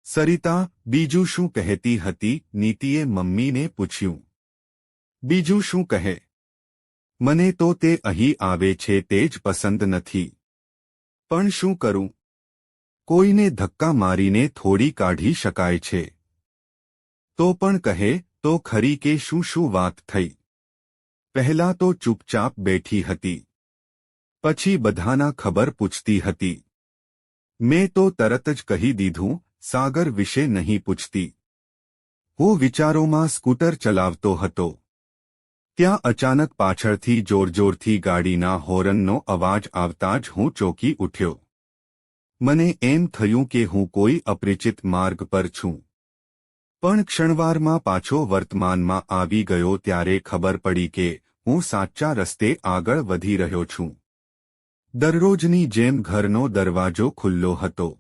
સરિતા બીજું શું કહેતી હતી? નીતિએ મમ્મીને પૂછ્યું. બીજું શું કહે? મને તો તે અહીં આવે છે તે જ પસંદ નથી. પણ શું કરું? કોઈને ધક્કા મારીને થોડી કાઢી શકાય છે. તો પણ કહે તો ખરી કે શું શું વાત થઈ? પહેલા તો ચૂપચાપ બેઠી હતી. પછી બધાના ખબર પૂછતી હતી. મેં તો તરત જ કહી દીધું, સાગર વિશે નહીં પૂછતી. હું વિચારોમાં સ્કૂટર ચલાવતો હતો. ત્યાં અચાનક પાછળથી જોરજોરથી ગાડીના હોર્નનો અવાજ આવતા જ હું ચોંકી ઉઠ્યો. મને એમ થયું કે હું કોઈ અપરિચિત માર્ગ પર છું. પણ ક્ષણવારમાં પાછો વર્તમાનમાં આવી ગયો ત્યારે ખબર પડી કે હું સાચા રસ્તે આગળ વધી રહ્યો છું. દરરોજની જેમ ઘરનો દરવાજો ખુલ્લો હતો.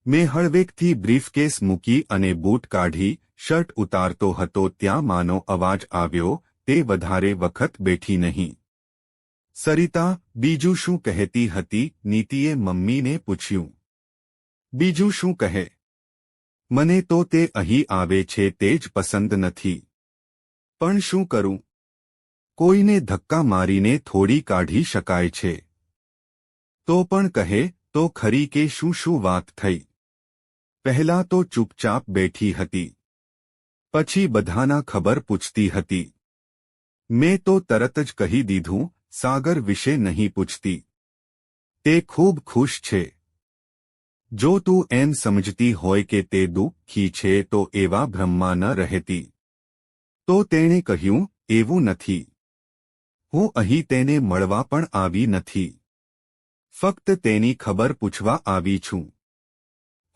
મેં હળવેકથી બ્રીફકેસ મૂકી અને બૂટ કાઢી શર્ટ ઉતારતો હતો ત્યાં માનો અવાજ આવ્યો. તે વધારે વખત બેઠી નહીં. સરિતા બીજું શું કહેતી હતી? નીતિએ મમ્મીને પૂછ્યું. બીજું શું કહે? મને તો તે અહીં આવે છે તે જ પસંદ નથી. પણ શું કરું? કોઈને ધક્કા મારીને થોડી કાઢી શકાય છે. તો પણ કહે તો ખરી કે શું શું વાત થઈ? પહેલા તો ચૂપચાપ બેઠી હતી. પછી બધાના ખબર પૂછતી હતી. મેં તો તરત જ કહી દીધું, સાગર વિશે નહીં પૂછતી. તે ખૂબ ખુશ છે. જો તું એમ સમજતી હોય કે તે દુઃખી છે તો એવા ભ્રમમાં ન રહેતી. તો તેણે કહ્યું, એવું નથી. હું અહીં તેને મળવા પણ આવી નથી. ફક્ત તેની ખબર પૂછવા આવી છું.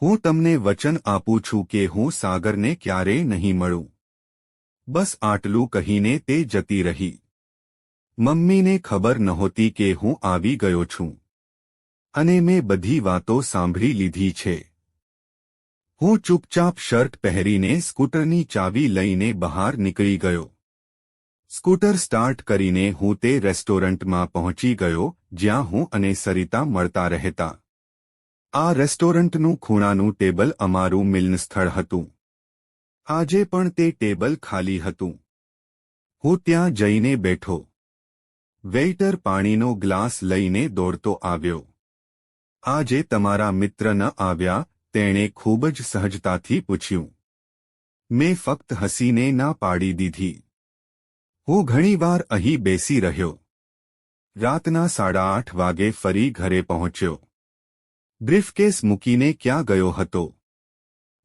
હું તમને વચન આપું છું કે હું સાગરને ક્યારેય નહીં મળું. બસ આટલું કહીને તે જતી રહી. મમ્મીને ખબર નહોતી કે હું આવી ગયો છું. અને મેં બધી વાતો સાંભળી લીધી છે. હું ચૂપચાપ શર્ટ પહેરીને સ્કૂટરની ચાવી લઈને બહાર નીકળી ગયો. સ્કૂટર સ્ટાર્ટ કરીને હું તે રેસ્ટોરન્ટમાં પહોંચી ગયો જ્યાં હું અને સરિતા મળતા રહેતા. આ રેસ્ટોરન્ટનું ખૂણાનું ટેબલ અમારું મિલન સ્થળ હતું. આજે પણ તે ટેબલ ખાલી હતું. હું ત્યાં જઈને બેઠો. વેઇટર પાણીનો ગ્લાસ લઈને દોડતો આવ્યો. આજે તમારા મિત્ર ન આવ્યા? તેણે ખૂબ જ સહજતાથી પૂછ્યું. મેં ફક્ત હસીને ના પાડી દીધી. હું ઘણીવાર અહીં બેસી રહ્યો. રાતના 8:30 વાગે ફરી ઘરે પહોંચ્યો. બ્રીફકેસ મૂકીને ક્યાં ગયો હતો?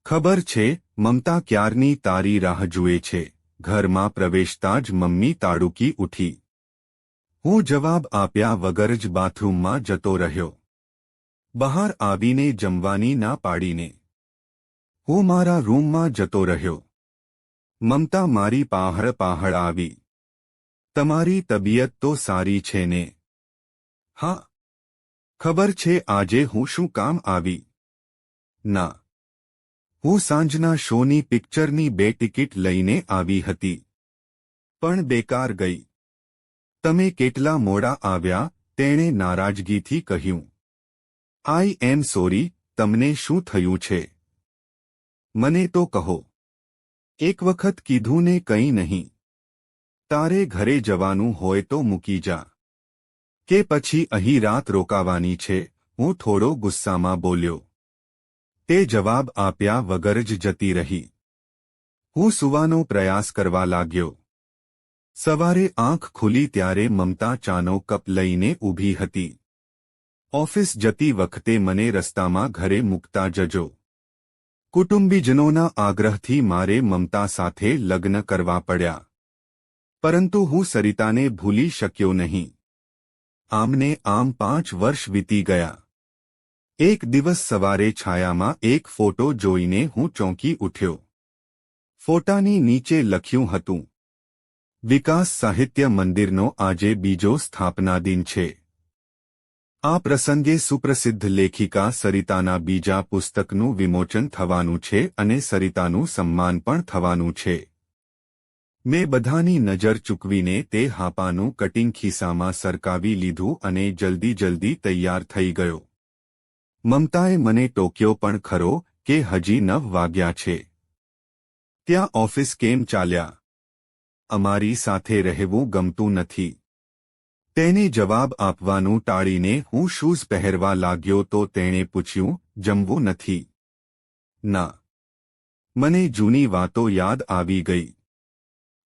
ખબર છે, મમતા ક્યારની તારી રાહ જુએ છે. ઘરમાં પ્રવેશતા જ મમ્મી તાડુકી ઉઠી. હું જવાબ આપ્યા વગર જ બાથરૂમમાં જતો રહ્યો. બહાર આવીને જમવાની ના પાડીને હું મારા રૂમમાં જતો રહ્યો. મમતા મારી પહાડ આવી. તમારી તબિયત તો સારી છે ને? હા. ખબર છે આજે હું શું કામ આવી? ના. હું સાંજના શોની પિક્ચરની 2 ટિકિટ લઈને આવી હતી. પણ બેકાર ગઈ. તમે કેટલા મોડા આવ્યા? તેણે નારાજગીથી કહ્યું. આઈ એમ સોરી. તમને શું થયું છે? મને તો કહો. એક વખત કીધું ને કંઈ નહીં. તારે ઘરે જવાનું હોય તો મૂકી જા. કે પછી અહીં રાત રોકાવાની છે? હું થોડો ગુસ્સામાં બોલ્યો. તે જવાબ આપ્યા વગર જ જતી રહી. હું સૂવાનો પ્રયાસ કરવા લાગ્યો. સવારે આંખ ખુલી ત્યારે મમતા ચાનો કપ લઈને ઊભી હતી. ઓફિસ જતી વખતે મને રસ્તામાં ઘરે મૂકતા જજો. કુટુંબીજનોના આગ્રહથી મારે મમતા સાથે લગ્ન કરવા પડ્યા. પરંતુ હું સરિતાને ભૂલી શક્યો નહીં. આમને આમ 5 વર્ષ વીતી ગયા. એક દિવસ સવારે છાયામાં એક ફોટો જોઈને હું ચોંકી ઉઠ્યો. ફોટાની નીચે લખ્યું હતું, વિકાસ સાહિત્ય મંદિરનો આજે બીજો સ્થાપના દિન છે. આ પ્રસંગે સુપ્રસિદ્ધ લેખિકા સરિતાના બીજા પુસ્તકનું વિમોચન થવાનું છે અને સરિતાનું સન્માન પણ થવાનું છે. મેં બધાની નજર ચૂકવીને તે હાપાનું કટિંગ ખિસ્સામાં સરકાવી લીધું અને જલ્દી તૈયાર થઈ ગયો. મમતાએ મને ટોક્યો પણ ખરો, કે હજી 9 વાગ્યા છે. ત્યાં ઓફિસ કેમ ચાલ્યા? અમારી સાથે રહેવું ગમતું નથી. તેને જવાબ આપવાનું ટાળીને હું શૂઝ પહેરવા લાગ્યો તો તેણે પૂછ્યું, જમવું નથી? ના. મને જૂની વાતો યાદ આવી ગઈ.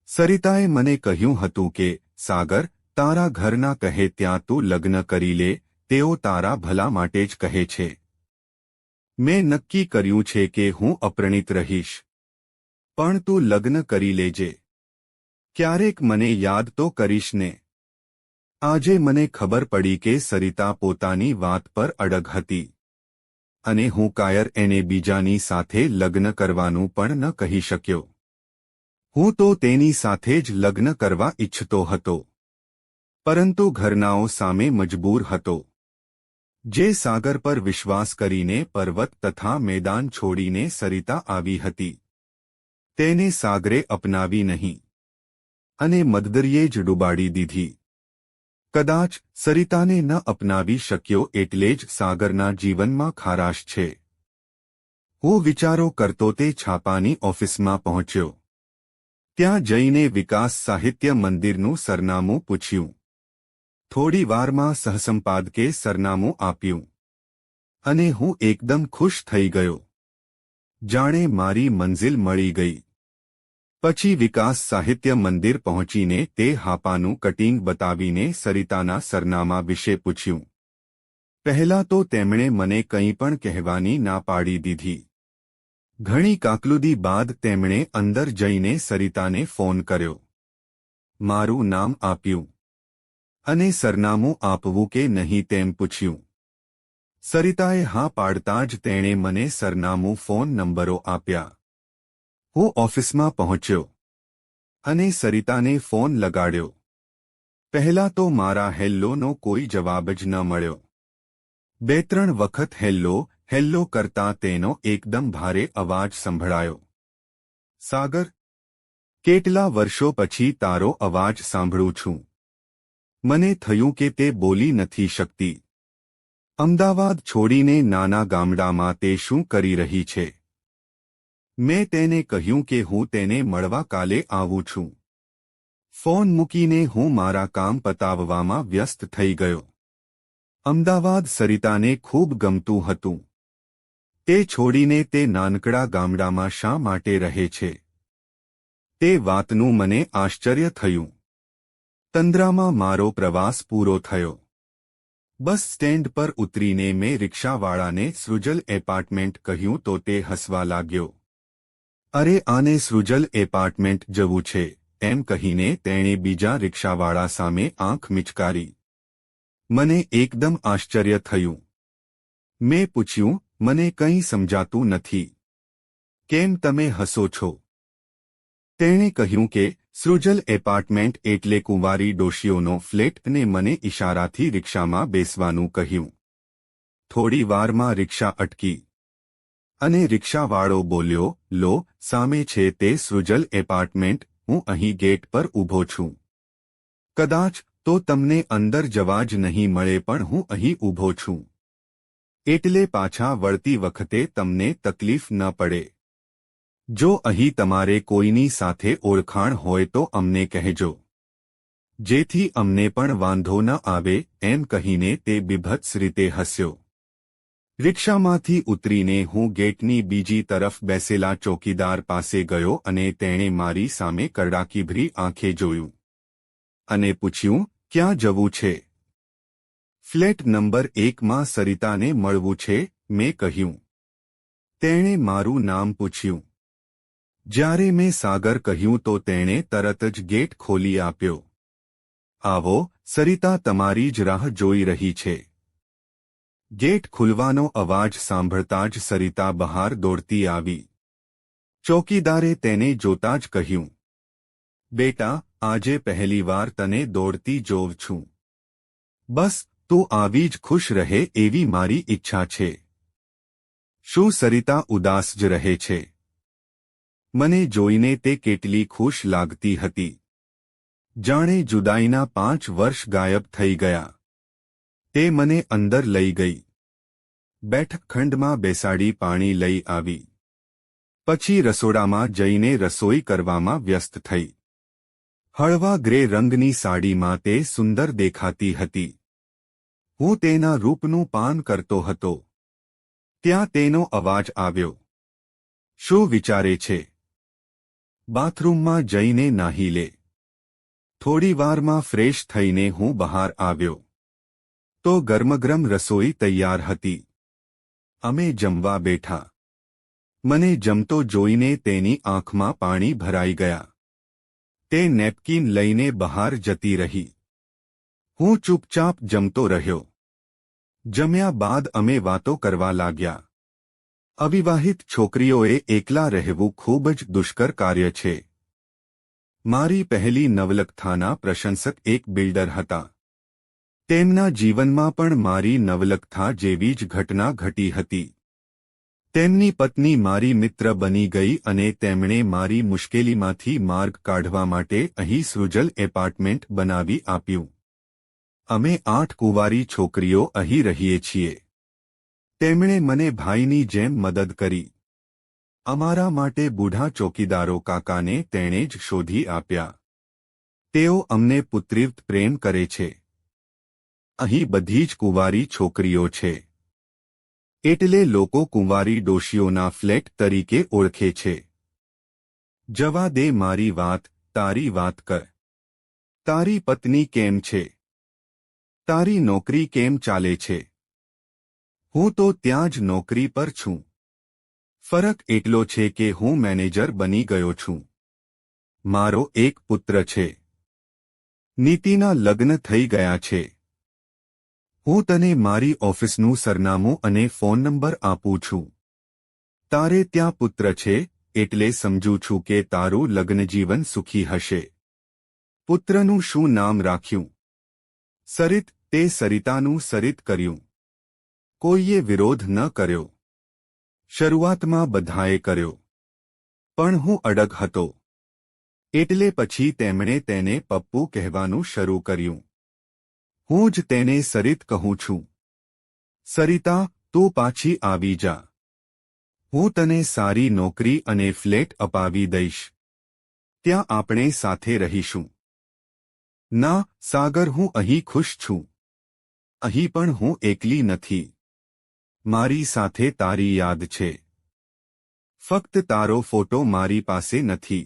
સરિતાએ મને કહ્યું હતું કે, સાગર, તારા ઘરના કહે ત્યાં તું લગ્ન કરી લે, તેઓ તારા ભલા માટે જ કહે છે. મેં નક્કી કર્યું છે કે હું અપરિણીત રહીશ. પણ તું લગ્ન કરી લેજે. ક્યારેક મને યાદ તો કરીશ ને. આજે મને ખબર પડી કે સરિતા પોતાની વાત પર અડગ હતી. અને હું કાયર એને બીજાની સાથે લગ્ન કરવાનું પણ ન કહી શક્યો. હું તો તેની સાથે જ લગ્ન કરવા ઈચ્છતો હતો. પરંતુ ઘરનાઓ સામે મજબૂર હતો. જે સાગર પર વિશ્વાસ કરીને પર્વત તથા મેદાન છોડીને સરિતા આવી હતી. તેને સાગરે અપનાવી નહીં. અને મદદરીએ જ ડૂબાડી દીધી. કદાચ સરિતાને ન અપનાવી શક્યો એટલે જ સાગરના જીવનમાં ખારાશ છે. હું વિચારો કરતો તે છાપાની ઓફિસમાં પહોંચ્યો. ત્યાં જઈને વિકાસ સાહિત્ય મંદિરનું સરનામું પૂછ્યું. થોડી વારમાં સહસંપાદકે સરનામું આપ્યું. અને હું એકદમ ખુશ થઈ ગયો. જાણે મારી મંઝિલ મળી ગઈ. પછી વિકાસ સાહિત્ય મંદિર પહોંચીને તે હાપાનું કટિંગ બતાવીને સરિતાના સરનામા વિશે પૂછ્યું. પહેલા તો તેમણે મને કંઈ પણ કહેવાની ના પાડી દીધી. ઘણી કાકલુદી બાદ તેમણે અંદર જઈને સરિતાને ફોન કર્યો. મારું નામ આપ્યું. અને સરનામું આપવું કે નહીં તેમ પૂછ્યું. સરિતાએ હા પાડતા જ તેણે મને સરનામું ફોન નંબરો આપ્યા. હું ઓફિસમાં પહોંચ્યો. અને સરિતાને ફોન લગાડ્યો. પહેલા તો મારા હેલ્લોનો કોઈ જવાબ જ ન મળ્યો. 2-3 વખત હેલ્લો કરતા તેનો એકદમ ભારે અવાજ સંભળાયો. સાગર, કેટલા વર્ષો પછી તારો અવાજ સાંભળું છું. મને થયું કે તે બોલી નથી શકતી. અમદાવાદ છોડીને નાના ગામડામાં તે શું કરી રહી છે? મેં તેને કહ્યું કે હું તેને મળવા કાલે આવું છું. ફોન મૂકીને હું મારા કામ પતાવવામાં વ્યસ્ત થઈ ગયો. અમદાવાદ સરિતાને ખૂબ ગમતું હતું. તે છોડીને તે નાનકડા ગામડામાં શા માટે રહે છે? તે વાતનું મને આશ્ચર્ય થયું. તંદ્રામાં મારો પ્રવાસ પૂરો થયો. બસ સ્ટેન્ડ પર ઉતરીને મેં રિક્ષાવાળાને સૃજલ એપાર્ટમેન્ટ કહ્યું તો તે હસવા લાગ્યો. અરે આને સૃજલ એપાર્ટમેન્ટ જવું છે, એમ કહીને તેણે બીજા રિક્ષાવાળા સામે આંખ મિચકારી. મને એકદમ આશ્ચર્ય થયું. મેં પૂછ્યું, મને કંઈ સમજાતું નથી. કેમ તમે હસો છો? તેણે કહ્યું કે સૃજલ એપાર્ટમેન્ટ એટલે કુંવારી ડોશીઓનો ફ્લેટ અને મને ઇશારાથી રિક્ષામાં બેસવાનું કહ્યું. થોડી વારમાં રિક્ષા અટકી. અને રિક્ષાવાળો બોલ્યો, લો, સામે છે તે સૃજલ એપાર્ટમેન્ટ, હું અહીં ગેટ પર ઊભો છું. કદાચ તો તમને અંદર જવા જ નહીં મળે પણ હું અહીં ઊભો છું. એટલે પાછા વળતી વખતે તમને તકલીફ ન પડે. જો અહીં તમારે કોઈની સાથે ઓળખાણ હોય તો અમને કહેજો. જેથી અમને પણ વાંધો ન આવે એમ કહીને તે બીભત્સ રીતે હસ્યો. રિક્ષામાંથી ઉતરીને હું ગેટની બીજી તરફ બેસેલા ચોકીદાર પાસે ગયો અને તેણે મારી સામે કરડાકીભરી આંખે જોયું. અને પૂછ્યું, ક્યાં જવું છે? ફ્લેટ નંબર 1માં સરિતાને મળવું છે, મેં કહ્યું. તેણે મારું નામ પૂછ્યું. જ્યારે મેં સાગર કહ્યું તો તેણે તરત જ ગેટ ખોલી આપ્યો. આવો, સરિતા તમારી જ રાહ જોઈ રહી છે. ગેટ ખુલવાનો અવાજ સાંભળતા જ સરિતા બહાર દોડતી આવી. ચોકીદારે તેને જોતા જ કહ્યું, બેટા, આજે પહેલીવાર તને દોડતી જોઉં છું. બસ તું આવી જ ખુશ રહે એવી મારી ઈચ્છા છે. શું સરિતા ઉદાસ જ રહે છે? મને જોઈને તે કેટલી ખુશ લાગતી હતી. જાણે જુદાઈના 5 વર્ષ ગાયબ થઈ ગયા. તે મને અંદર લઈ ગઈ. બેઠક ખંડમાં બેસાડી પાણી લઈ આવી. પછી રસોડામાં જઈને રસોઈ કરવામાં વ્યસ્ત થઈ. હળવા ગ્રે રંગની સાડીમાં તે સુંદર દેખાતી હતી. હું તેના રૂપનું પાન કરતો હતો. ત્યાં તેનો અવાજ આવ્યો. શું વિચારે છે? બાથરૂમમાં જઈને નાહી લે. થોડી વારમાં ફ્રેશ થઈને હું બહાર આવ્યો તો ગરમગરમ રસોઈ તૈયાર હતી. અમે જમવા બેઠા. મને જમતો જોઈને તેની આંખમાં પાણી ભરાઈ ગયા. તે નેપકીન લઈને બહાર જતી રહી. હું ચૂપચાપ જમતો રહ્યો. જમ્યા બાદ અમે વાતો કરવા લાગ્યા. અવિવાહિત છોકરીઓએ એકલા રહેવું ખૂબ જ દુષ્કર કાર્ય છે. મારી પહેલી નવલકથાના પ્રશંસક એક બિલ્ડર હતા. તેમના જીવનમાં પણ મારી નવલકથા જેવી જ ઘટના ઘટી હતી. તેમની પત્ની મારી મિત્ર બની ગઈ અને તેમણે મારી મુશ્કેલીમાંથી માર્ગ કાઢવા માટે અહીં સૃજલ એપાર્ટમેન્ટ બનાવી આપ્યું. અમે 8 કુંવારી છોકરીઓ અહીં રહીએ છીએ. તેમણે મને ભાઈની જેમ મદદ કરી. અમારા માટે બુઢા ચોકીદારો કાકાને તેણે જ શોધી આપ્યા. તેઓ અમને પુત્રીવત પ્રેમ કરે છે. અહીં બધી જ કુંવારી છોકરીઓ છે. એટલે લોકો કુંવારી ડોશીઓના ફ્લેટ તરીકે ઓળખે છે. જવા દે મારી વાત, તારી વાત કર. તારી પત્ની કેમ છે? તારી નોકરી કેમ ચાલે છે? હું તો ત્યાં જ નોકરી પર છું. ફરક એટલો છે કે હું મેનેજર બની ગયો છું. મારો એક પુત્ર છે. નીતિના લગ્ન થઈ ગયા છે. હું તને મારી ઓફિસનું સરનામું અને ફોન નંબર આપું છું. તારે ત્યાં પુત્ર છે એટલે સમજું છું કે તારું લગ્નજીવન સુખી હશે. પુત્રનું શું નામ રાખ્યું? સરિત. તે સરિતાનું સરિત કર્યું. કોઈએ વિરોધ ન કર્યો. શરૂઆતમાં બધાએ કર્યો. પણ હું અડગ હતો. એટલે પછી તેમણે તેને પપ્પુ કહેવાનું શરૂ કર્યું. હું જ તેને સરિત કહું છું. સરિતા, તું પાછી આવી જા. હું તને સારી નોકરી અને ફ્લેટ અપાવી દઈશ. ત્યાં આપણે સાથે રહીશું. ના, સાગર, હું અહીં ખુશ છું. અહીં પણ હું એકલી નથી. મારી સાથે તારી યાદ છે. ફક્ત તારો ફોટો મારી પાસે નથી.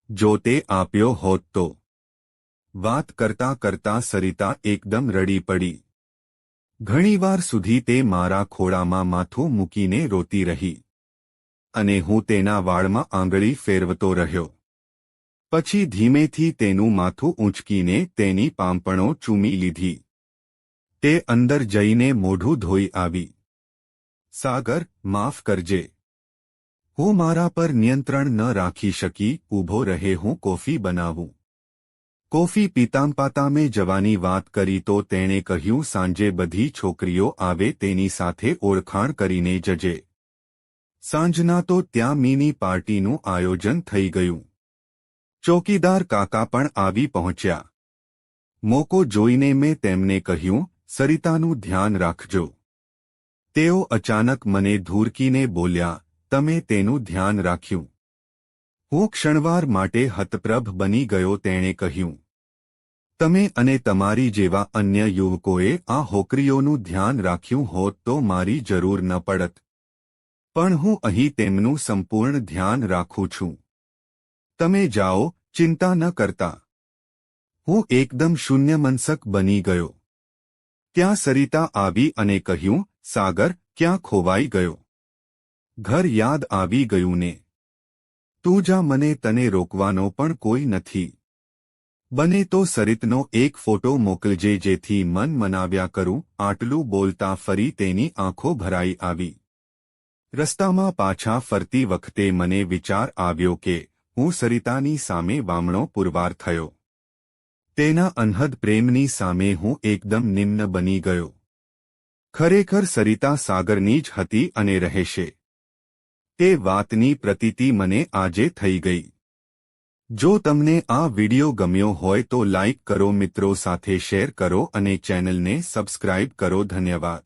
જો તે આપ્યો હોત તો. વાત કરતા કરતા સરિતા એકદમ રડી પડી. ઘણીવાર સુધી તે મારા ખોળામાં માથું મૂકીને રોતી રહી. અને હું તેના વાળમાં આંગળી ફેરવતો રહ્યો. પછી ધીમેથી તેનું માથું ઊંચકીને તેની પાંપણો ચૂમી લીધી. તે અંદર જઈને મોઢું ધોઈ આવી. સાગર, માફ કરજે. હું મારા પર નિયંત્રણ ન રાખી શકી. ઊભો રહે, હું કોફી બનાવું. કોફી પીતામ મેં જવાની વાત કરી તો તેણે કહ્યું, સાંજે બધી છોકરીઓ આવે તેની સાથે ઓળખાણ કરીને જજે. સાંજના તો ત્યાં મિની પાર્ટીનું આયોજન થઈ ગયું. ચોકીદાર કાકા પણ આવી પહોંચ્યા. મોકો જોઈને મેં તેમને કહ્યું, સરિતાનું ધ્યાન રાખજો. તેઓ અચાનક મને ધૂરકીને બોલ્યા, તમે તેનું ધ્યાન રાખ્યું? હું ક્ષણવાર માટે હતપ્રભ બની ગયો. તેણે કહ્યું, તમે અને તમારી જેવા અન્ય યુવકોએ આ હોકરીઓનું ધ્યાન રાખ્યું હોત તો મારી જરૂર ન પડત. પણ હું અહીં તેમનું સંપૂર્ણ ધ્યાન રાખું છું. તમે જાઓ, ચિંતા ન કરતા. હું એકદમ શૂન્યમનસ્ક બની ગયો. ત્યાં સરિતા આવી અને કહ્યું, સાગર, ક્યાં ખોવાઈ ગયો? ઘર યાદ આવી ગયું ને? તું જા, મને તને રોકવાનો પણ કોઈ નથી. બને તો સરિતનો એક ફોટો મોકલજે જેથી મન મનાવ્યા કરું. આટલું બોલતા ફરી તેની આંખો ભરાઈ આવી. રસ્તામાં પાછા ફરતી વખતે મને વિચાર આવ્યો કે હું સરિતાની સામે વામણો પુરવાર થયો. તેના અનહદ પ્રેમની સામે હું એકદમ નિમ્ન બની ગયો. ખરેખર સરિતા સાગરની જ હતી અને રહેશે. તે વાતની પ્રતીતિ મને આજે થઈ ગઈ. જો તમને આ વિડિયો ગમ્યો હોય તો લાઇક કરો, મિત્રો સાથે શેર કરો અને ચેનલને સબસ્ક્રાઇબ કરો. ધન્યવાદ.